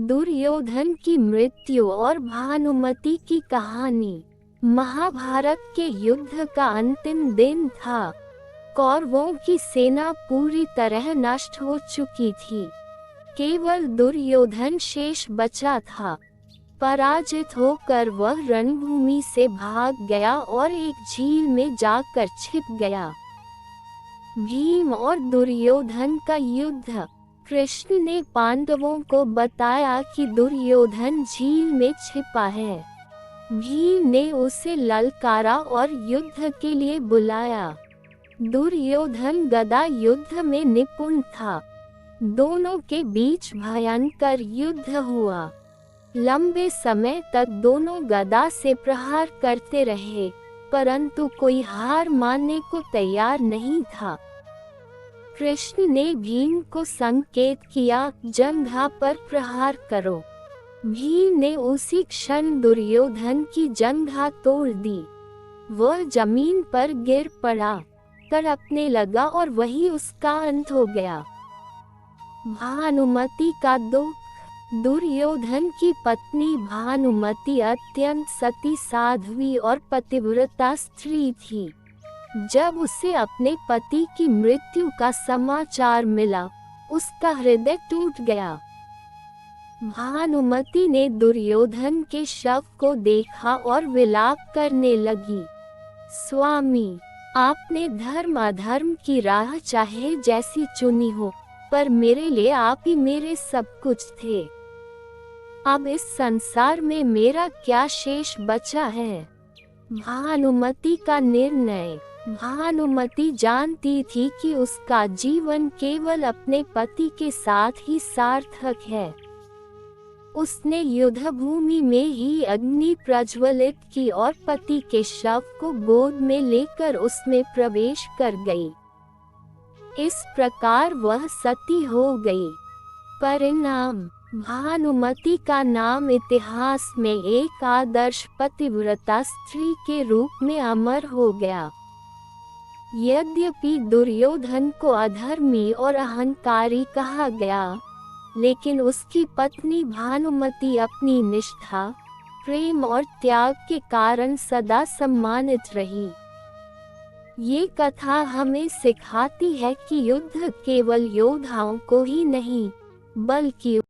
दुर्योधन की मृत्यु और भानुमति की कहानी। महाभारत के युद्ध का अंतिम दिन था। कौरवों की सेना पूरी तरह नष्ट हो चुकी थी। केवल दुर्योधन शेष बचा था। पराजित होकर वह रणभूमि से भाग गया और एक झील में जाकर छिप गया। भीम और दुर्योधन का युद्ध। कृष्ण ने पांडवों को बताया कि दुर्योधन झील में छिपा है। भीम ने उसे ललकारा और युद्ध के लिए बुलाया। दुर्योधन गदा युद्ध में निपुण था। दोनों के बीच भयंकर युद्ध हुआ। लंबे समय तक दोनों गदा से प्रहार करते रहे, परंतु कोई हार मानने को तैयार नहीं था। कृष्ण ने भीम को संकेत किया, जंघा पर प्रहार करो। भीम ने उसी क्षण दुर्योधन की जंघा तोड़ दी। वह जमीन पर गिर पड़ा, तड़पने लगा और वही उसका अंत हो गया। भानुमति का दुख। दुर्योधन की पत्नी भानुमति अत्यंत सती साध्वी और पतिव्रता स्त्री थी। जब उसे अपने पति की मृत्यु का समाचार मिला, उसका हृदय टूट गया। भानुमति ने दुर्योधन के शव को देखा और विलाप करने लगी। स्वामी, आपने धर्म अधर्म की राह चाहे जैसी चुनी हो, पर मेरे लिए आप ही मेरे सब कुछ थे। अब इस संसार में मेरा क्या शेष बचा है? भानुमति का निर्णय। भानुमति जानती थी कि उसका जीवन केवल अपने पति के साथ ही सार्थक है। उसने युद्धभूमि में ही अग्नि प्रज्वलित की और पति के शव को गोद में लेकर उसमें प्रवेश कर गई। इस प्रकार वह सती हो गई। परिणाम, भानुमति का नाम इतिहास में एक आदर्श पतिव्रता स्त्री के रूप में अमर हो गया। यद्यपि दुर्योधन को अधर्मी और अहंकारी कहा गया, लेकिन उसकी पत्नी भानुमति अपनी निष्ठा, प्रेम और त्याग के कारण सदा सम्मानित रही। ये कथा हमें सिखाती है कि युद्ध केवल योद्धाओं को ही नहीं, बल्कि